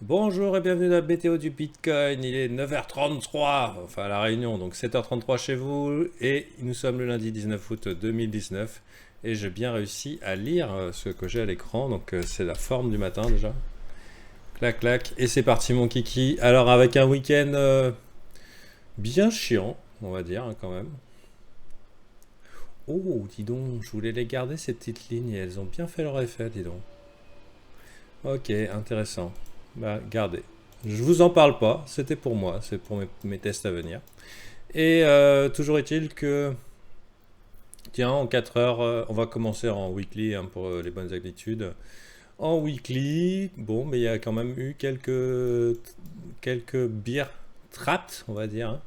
Bonjour et bienvenue dans la météo du Bitcoin. Il est 9h33, enfin à la Réunion, donc 7h33 chez vous. Et nous sommes le lundi 19 août 2019. Et j'ai bien réussi à lire ce que j'ai à l'écran. Donc c'est la forme du matin déjà. Clac, clac. Et c'est parti mon kiki. Alors avec un week-end bien chiant, on va dire quand même. Oh, dis donc, je voulais les garder ces petites lignes et elles ont bien fait leur effet, dis donc. Ok, intéressant. Bah, gardez. Je vous en parle pas, c'était pour moi, c'est pour mes tests à venir. Et toujours est-il que, tiens, en 4 heures, on va commencer en weekly hein, pour les bonnes habitudes. En weekly, bon, mais il y a quand même eu quelques beer trapped, on va dire, hein.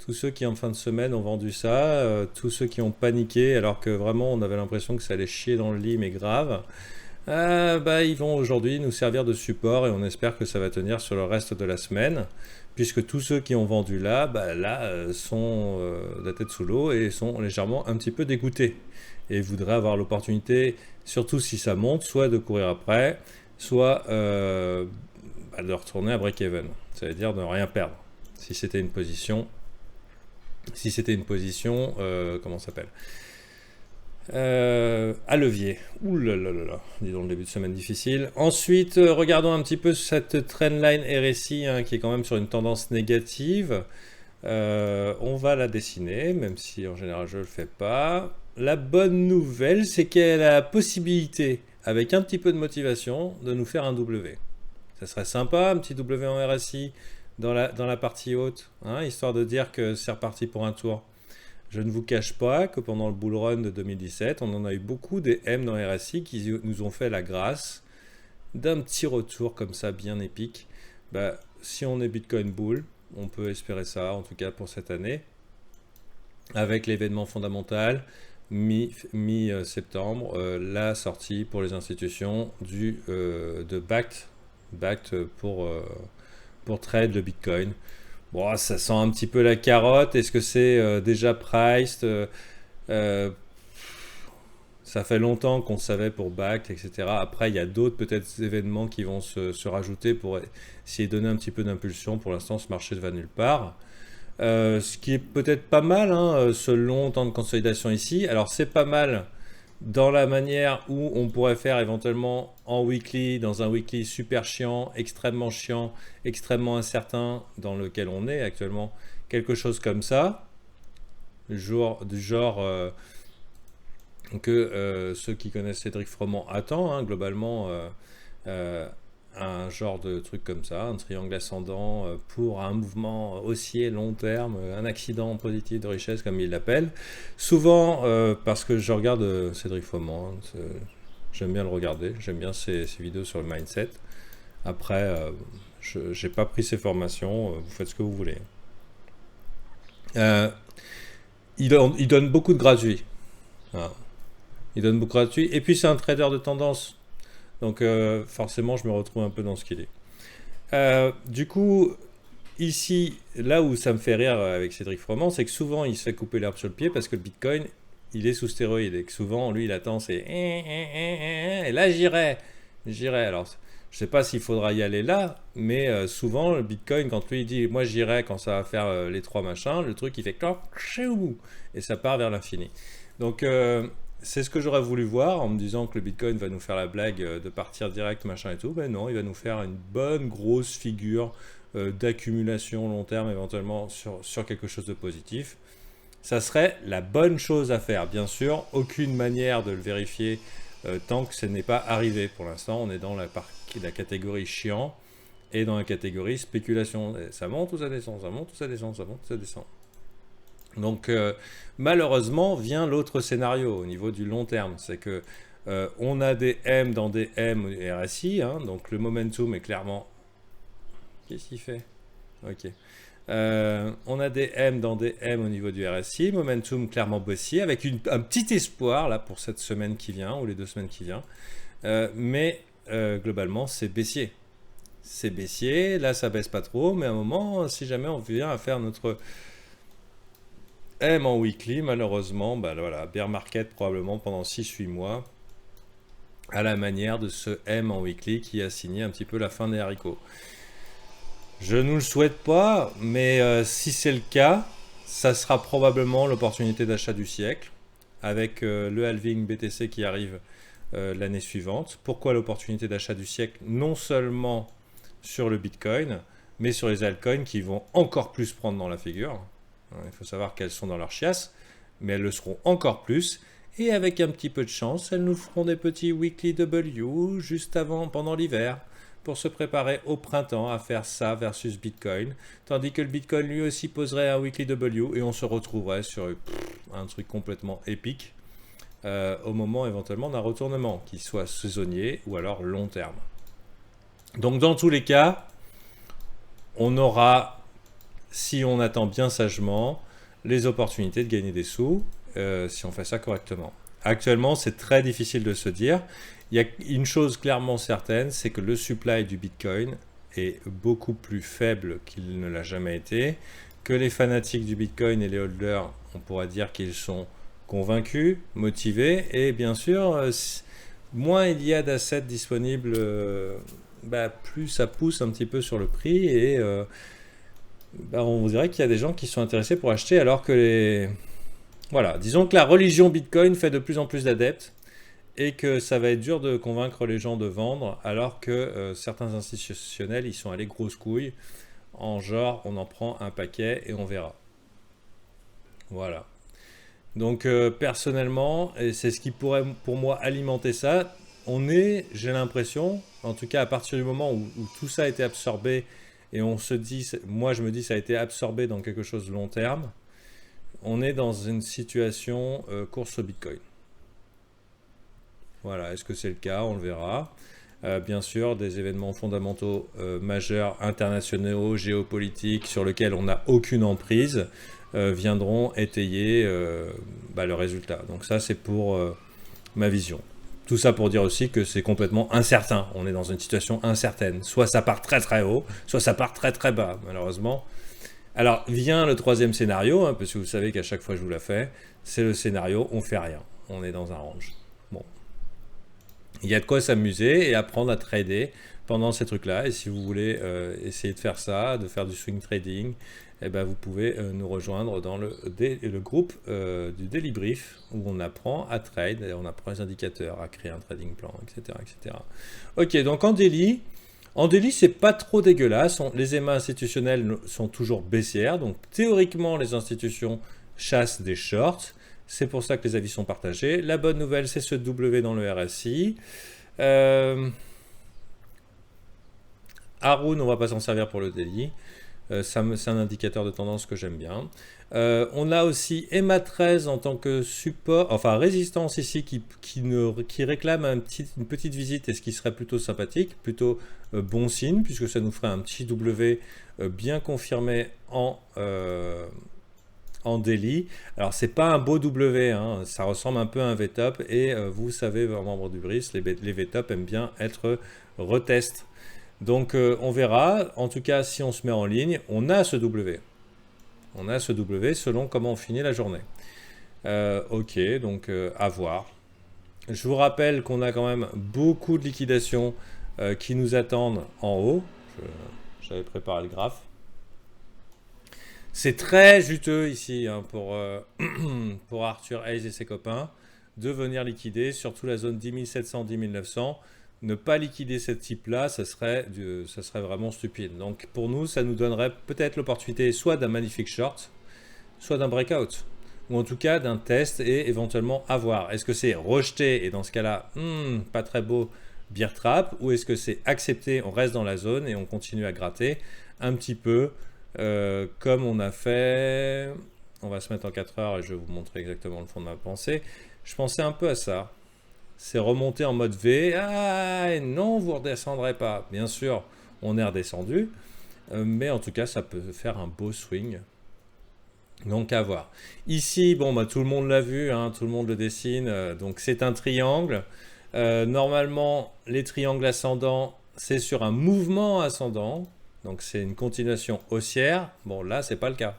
Tous ceux qui en fin de semaine ont vendu ça, tous ceux qui ont paniqué alors que vraiment on avait l'impression que ça allait chier dans le lit, mais grave. Bah, ils vont aujourd'hui nous servir de support et on espère que ça va tenir sur le reste de la semaine, puisque tous ceux qui ont vendu là, bah, là sont la tête sous l'eau et sont légèrement un petit peu dégoûtés et voudraient avoir l'opportunité, surtout si ça monte, soit de courir après, soit bah, de retourner à break-even. Ça veut dire de ne rien perdre. Si c'était une position, comment ça s'appelle à levier. Ouh là là là là. Dis donc le début de semaine difficile. Ensuite, regardons un petit peu cette trendline RSI hein, qui est quand même sur une tendance négative. On va la dessiner, même si en général je ne le fais pas. La bonne nouvelle, c'est qu'elle a la possibilité, avec un petit peu de motivation, de nous faire un W. Ça serait sympa, un petit W en RSI dans la partie haute, hein, histoire de dire que c'est reparti pour un tour. Je ne vous cache pas que pendant le bull run de 2017, on en a eu beaucoup des M dans RSI qui nous ont fait la grâce d'un petit retour comme ça bien épique. Bah, si on est Bitcoin Bull, on peut espérer ça, en tout cas pour cette année, avec l'événement fondamental mi-septembre, la sortie pour les institutions de Backed pour trade le Bitcoin. Bon, ça sent un petit peu la carotte. Est-ce que c'est déjà priced euh, Ça fait longtemps qu'on savait pour Bact, etc. Après, il y a d'autres peut-être événements qui vont se rajouter pour essayer de donner un petit peu d'impulsion. Pour l'instant, ce marché ne va nulle part. Ce qui est peut-être pas mal, hein, ce long temps de consolidation ici. Alors, c'est pas mal dans la manière où on pourrait faire éventuellement en weekly, dans un weekly super chiant, extrêmement incertain dans lequel on est actuellement, quelque chose comme ça, du genre que ceux qui connaissent Cédric Froment attendent, hein, globalement, euh, un genre de truc comme ça, un triangle ascendant pour un mouvement haussier long terme, un accident positif de richesse comme il l'appelle. Souvent, parce que je regarde Cédric Froment, hein, j'aime bien le regarder, j'aime bien ses vidéos sur le mindset. Après, je n'ai pas pris ses formations, vous faites ce que vous voulez. Euh, il donne beaucoup de gratuits. Voilà. Il donne beaucoup de gratuits. Et puis c'est un trader de tendance. Donc forcément, je me retrouve un peu dans ce qu'il est. Du coup, ici, là où ça me fait rire avec Cédric Froment, c'est que souvent il se fait couper l'herbe sur le pied parce que le Bitcoin, il est sous stéroïde et que souvent, lui, il attend, c'est et là j'irai. Alors, je sais pas s'il faudra y aller là, mais souvent le Bitcoin, quand lui il dit, moi j'irai quand ça va faire les trois machins, le truc il fait cloc, et ça part vers l'infini. Donc c'est ce que j'aurais voulu voir en me disant que le Bitcoin va nous faire la blague de partir direct, machin et tout. Ben non, il va nous faire une bonne grosse figure d'accumulation long terme éventuellement sur quelque chose de positif. Ça serait la bonne chose à faire. Bien sûr, aucune manière de le vérifier tant que ce n'est pas arrivé. Pour l'instant, on est dans la catégorie chiant et dans la catégorie spéculation. Ça monte ou ça descend, ça monte ou ça descend, ça monte ou ça descend. Donc malheureusement vient l'autre scénario au niveau du long terme, c'est que on a des M dans des M RSI, hein, donc le momentum est clairement... Qu'est-ce qu'il fait? Ok. On a des M dans des M au niveau du RSI, momentum clairement baissier, avec un petit espoir là pour cette semaine qui vient, ou les 2 semaines qui viennent, mais globalement c'est baissier. C'est baissier, là ça baisse pas trop, mais à un moment, si jamais on vient à faire notre M en weekly, malheureusement, bah voilà, bear market probablement pendant 6-8 mois. à la manière de ce M en weekly qui a signé un petit peu la fin des haricots. Je ne le souhaite pas, mais si c'est le cas, ça sera probablement l'opportunité d'achat du siècle, avec le halving BTC qui arrive l'année suivante. Pourquoi l'opportunité d'achat du siècle? Non seulement sur le Bitcoin, mais sur les altcoins qui vont encore plus prendre dans la figure. Il faut savoir qu'elles sont dans leur chiasse, mais elles le seront encore plus. Et avec un petit peu de chance, elles nous feront des petits weekly W juste avant, pendant l'hiver, pour se préparer au printemps à faire ça versus Bitcoin. Tandis que le Bitcoin lui aussi poserait un weekly W et on se retrouverait sur un truc complètement épique au moment éventuellement d'un retournement, qui soit saisonnier ou alors long terme. Donc dans tous les cas, on aura, si on attend bien sagement, les opportunités de gagner des sous si on fait ça correctement. Actuellement, c'est très difficile de se dire. Il y a une chose clairement certaine, c'est que le supply du Bitcoin est beaucoup plus faible qu'il ne l'a jamais été, que les fanatiques du Bitcoin et les holders, on pourrait dire qu'ils sont convaincus, motivés, et bien sûr, moins il y a d'assets disponibles, plus ça pousse un petit peu sur le prix, et on dirait qu'il y a des gens qui sont intéressés pour acheter, alors que les... Voilà, disons que la religion Bitcoin fait de plus en plus d'adeptes, et que ça va être dur de convaincre les gens de vendre, alors que certains institutionnels, ils sont allés grosses couilles, en genre, on en prend un paquet et on verra. Voilà. Donc personnellement, et c'est ce qui pourrait pour moi alimenter ça, j'ai l'impression, en tout cas à partir du moment où tout ça a été absorbé, et on se dit, moi je me dis ça a été absorbé dans quelque chose de long terme, on est dans une situation course au Bitcoin. Voilà, est-ce que c'est le cas? On le verra. Bien sûr, des événements fondamentaux majeurs, internationaux, géopolitiques, sur lesquels on n'a aucune emprise, viendront étayer le résultat. Donc ça, c'est pour ma vision. Tout ça pour dire aussi que c'est complètement incertain. On est dans une situation incertaine. Soit ça part très très haut, soit ça part très très bas, malheureusement. Alors vient le troisième scénario, parce que vous savez qu'à chaque fois je vous la fais, c'est le scénario on fait rien. On est dans un range. Bon. Il y a de quoi s'amuser et apprendre à trader pendant ces trucs-là. Et si vous voulez essayer de faire ça, de faire du swing trading, vous pouvez nous rejoindre dans le groupe du Daily Brief, où on apprend à trade, et on apprend les indicateurs, à créer un trading plan, etc. etc. Ok, donc en daily, c'est pas trop dégueulasse. Les EMA institutionnels sont toujours baissières, donc théoriquement les institutions chassent des shorts. C'est pour ça que les avis sont partagés. La bonne nouvelle, c'est ce W dans le RSI. Haroun, on ne va pas s'en servir pour le daily. C'est un indicateur de tendance que j'aime bien. On a aussi EMA 13 en tant que support, enfin résistance ici, qui réclame une petite visite, et ce qui serait plutôt sympathique, plutôt bon signe, puisque ça nous ferait un petit W bien confirmé en daily. Alors c'est pas un beau W, hein, ça ressemble un peu à un VTOP, et vous savez, membres du BRIS, les VTOP aiment bien être retest. Donc on verra. En tout cas, si on se met en ligne, on a ce W. On a ce W selon comment on finit la journée. Ok, donc à voir. Je vous rappelle qu'on a quand même beaucoup de liquidations qui nous attendent en haut. J'avais préparé le graphe. C'est très juteux ici pour Arthur Hayes et ses copains de venir liquider, surtout la zone 10 700, 10 900. Ne pas liquider ce type-là, ça serait vraiment stupide. Donc pour nous, ça nous donnerait peut-être l'opportunité soit d'un magnifique short, soit d'un breakout, ou en tout cas d'un test et éventuellement avoir. Est-ce que c'est rejeté et dans ce cas-là, pas très beau, bear trap, ou est-ce que c'est accepté, on reste dans la zone et on continue à gratter un petit peu comme on a fait. On va se mettre en 4 heures et je vais vous montrer exactement le fond de ma pensée. Je pensais un peu à ça. C'est remonter en mode V. Ah non, vous ne redescendrez pas. Bien sûr, on est redescendu. Mais en tout cas, ça peut faire un beau swing. Donc à voir. Ici, tout le monde l'a vu, hein, tout le monde le dessine. Donc c'est un triangle. Normalement, les triangles ascendants, c'est sur un mouvement ascendant. Donc c'est une continuation haussière. Bon, là, c'est pas le cas.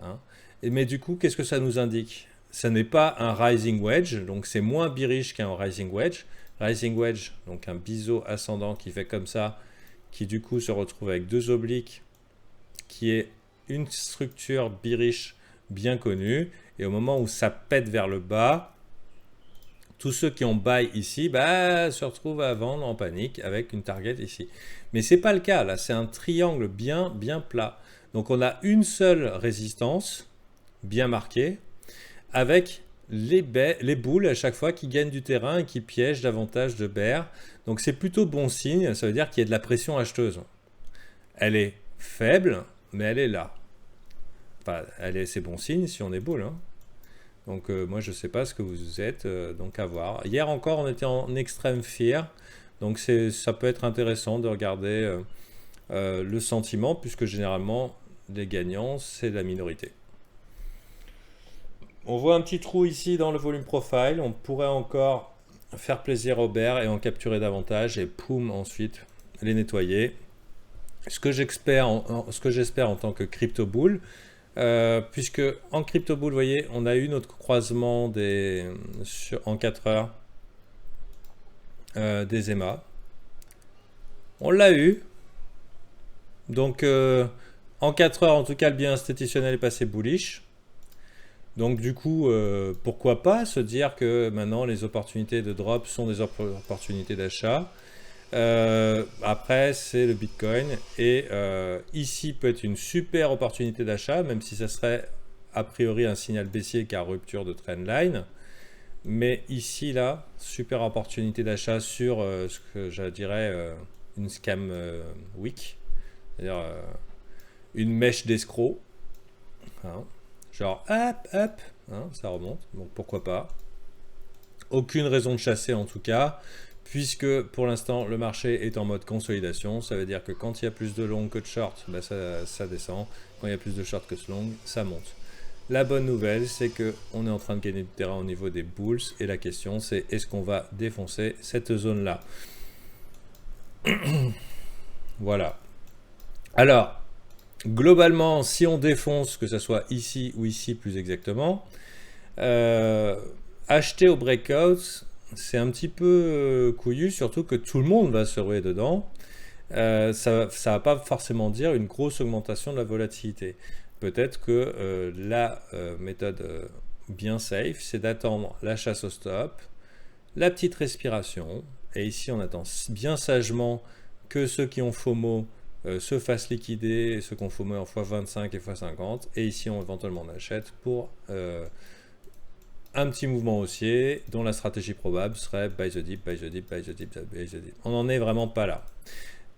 Hein. Mais du coup, qu'est-ce que ça nous indique? ça n'est pas un rising wedge, donc c'est moins bearish qu'un rising wedge. Rising wedge, donc un biseau ascendant qui fait comme ça, qui du coup se retrouve avec deux obliques, qui est une structure bearish bien connue, et au moment où ça pète vers le bas, tous ceux qui ont buy ici se retrouvent à vendre en panique avec une target ici. Mais ce n'est pas le cas, là c'est un triangle bien plat. Donc on a une seule résistance bien marquée, avec les boules à chaque fois qui gagnent du terrain et qui piègent davantage de bears. Donc c'est plutôt bon signe, ça veut dire qu'il y a de la pression acheteuse. Elle est faible, mais elle est là. Enfin, c'est bon signe si on est bull. Hein. Donc moi je ne sais pas ce que vous êtes, donc à voir. Hier encore on était en extrême fear, donc ça peut être intéressant de regarder le sentiment, puisque généralement les gagnants c'est la minorité. On voit un petit trou ici dans le volume profile, on pourrait encore faire plaisir aux bears et en capturer davantage et poum ensuite les nettoyer. Ce que j'espère en tant que crypto bull, puisque en crypto bull, vous voyez, on a eu notre croisement en 4 heures des EMA. On l'a eu. Donc en 4 heures, en tout cas, le biais institutionnel est passé bullish. Donc du coup, pourquoi pas se dire que maintenant les opportunités de drop sont des opportunités d'achat. Après c'est le Bitcoin et ici peut être une super opportunité d'achat, même si ça serait a priori un signal baissier car rupture de trendline, mais ici là super opportunité d'achat sur ce que je dirais une scam week, c'est-à-dire une mèche d'escroc, hein, genre hop, hein, ça remonte, donc pourquoi pas. Aucune raison de chasser en tout cas, puisque pour l'instant le marché est en mode consolidation. Ça veut dire que quand il y a plus de long que de short, ça descend. Quand il y a plus de short que de long, ça monte. La bonne nouvelle, c'est qu'on est en train de gagner du terrain au niveau des bulls, et la question c'est est-ce qu'on va défoncer cette zone là. Voilà. Alors globalement, si on défonce, que ce soit ici ou ici plus exactement, acheter au breakout, c'est un petit peu couillu, surtout que tout le monde va se ruer dedans. Ça va pas forcément dire une grosse augmentation de la volatilité. Peut-être que la méthode bien safe, c'est d'attendre la chasse au stop, la petite respiration, et ici on attend bien sagement que ceux qui ont FOMO se fassent liquider, et ceux qui ont FOMO en x25 et x50, et ici on éventuellement achète pour un petit mouvement haussier dont la stratégie probable serait buy the dip, buy the dip, buy the dip, buy the dip. On n'en est vraiment pas là.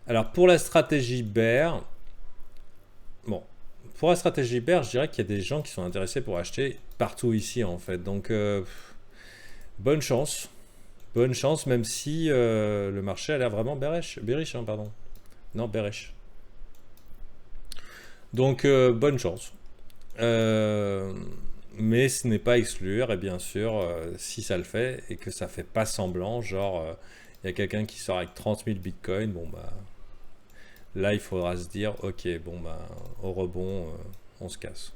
Alors pour la stratégie bear, je dirais qu'il y a des gens qui sont intéressés pour acheter partout ici en fait. Donc bonne chance, même si le marché a l'air vraiment bearish, hein, pardon. Non, bearish. Donc bonne chance. Mais ce n'est pas exclure, et bien sûr, si ça le fait et que ça fait pas semblant, genre il y a quelqu'un qui sort avec 30 000 bitcoins, bon bah là il faudra se dire ok, bon bah au rebond on se casse.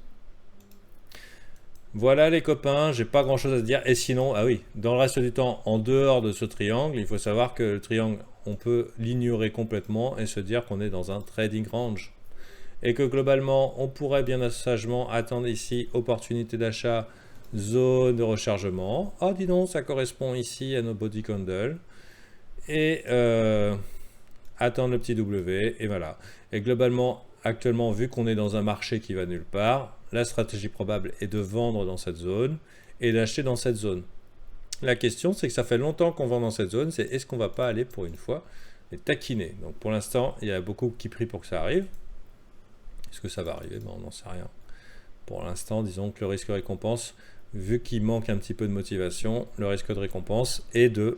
Voilà les copains, j'ai pas grand chose à se dire. Et sinon, ah oui, dans le reste du temps, en dehors de ce triangle, il faut savoir que le triangle, on peut l'ignorer complètement et se dire qu'on est dans un trading range. Et que globalement, on pourrait bien sagement attendre ici opportunité d'achat, zone de rechargement. Ah, dis donc, ça correspond ici à nos body candles. Et attendre le petit W, et voilà. Et globalement, actuellement, vu qu'on est dans un marché qui va nulle part, la stratégie probable est de vendre dans cette zone et d'acheter dans cette zone. La question, c'est que ça fait longtemps qu'on vend dans cette zone, c'est est-ce qu'on va pas aller pour une fois et taquiner. Donc pour l'instant, il y a beaucoup qui prient pour que ça arrive. Est-ce que ça va arriver? On n'en sait rien. Pour l'instant, disons que le risque de récompense, vu qu'il manque un petit peu de motivation, le risque de récompense est de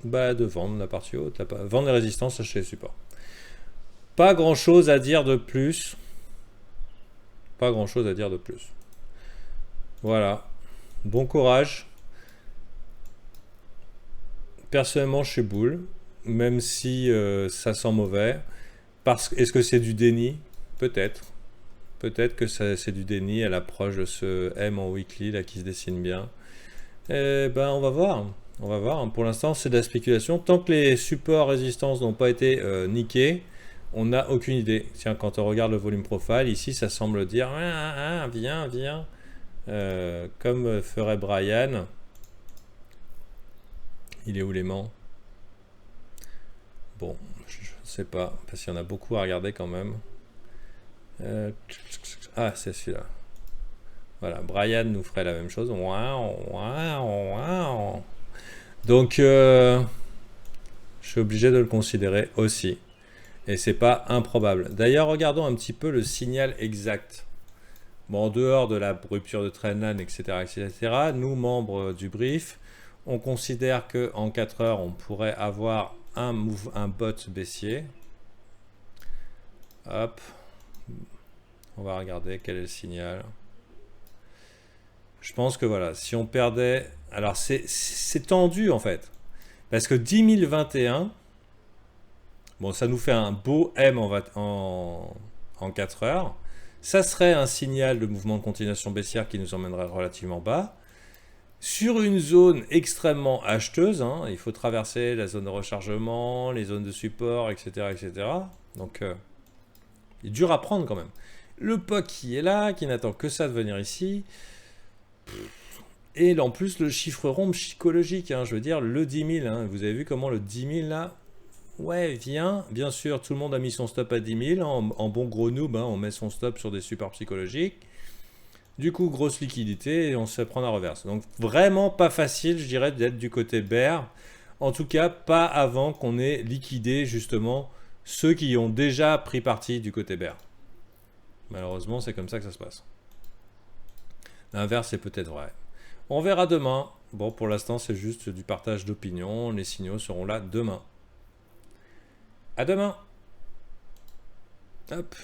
vendre la partie haute, vendre les résistances, acheter les supports. Pas grand chose à dire de plus. Voilà. Bon courage. Personnellement, je suis bull, même si ça sent mauvais. Est-ce que c'est du déni? Peut-être. Peut-être que c'est du déni à l'approche de ce M en weekly là qui se dessine bien. Eh ben, on va voir. On va voir. Pour l'instant, c'est de la spéculation. Tant que les supports résistances n'ont pas été niqués, on n'a aucune idée. Tiens, quand on regarde le volume profile, ici, ça semble dire viens, viens. Comme ferait Brian. Il est où l'aimant? Bon, je ne sais pas, parce qu'il y en a beaucoup à regarder quand même. Ah, c'est celui-là. Voilà, Brian nous ferait la même chose. Donc, je suis obligé de le considérer aussi. Et c'est pas improbable. D'ailleurs, regardons un petit peu le signal exact. Bon, en dehors de la rupture de trendline, etc., etc., nous, membres du brief, on considère qu'en 4 heures, on pourrait avoir un bot baissier. Hop. On va regarder quel est le signal. Je pense que voilà, si on perdait... Alors, c'est tendu, en fait. Parce que 10 021... Bon, ça nous fait un beau M en 4 heures. Ça serait un signal de mouvement de continuation baissière qui nous emmènerait relativement bas. Sur une zone extrêmement acheteuse, hein, il faut traverser la zone de rechargement, les zones de support, etc. etc. Donc, il est dur à prendre quand même. Le POC qui est là, qui n'attend que ça de venir ici. Et en plus, le chiffre rond psychologique, hein, je veux dire, le 10 000. Hein, vous avez vu comment le 10 000 là... Ouais, viens. Bien sûr, tout le monde a mis son stop à 10 000. En bon gros noob, hein, on met son stop sur des supports psychologiques. Du coup, grosse liquidité et on se fait prendre à reverse. Donc, vraiment pas facile, je dirais, d'être du côté bear. En tout cas, pas avant qu'on ait liquidé, justement, ceux qui ont déjà pris parti du côté bear. Malheureusement, c'est comme ça que ça se passe. L'inverse est peut-être vrai. On verra demain. Bon, pour l'instant, c'est juste du partage d'opinion. Les signaux seront là demain. À demain. Hop.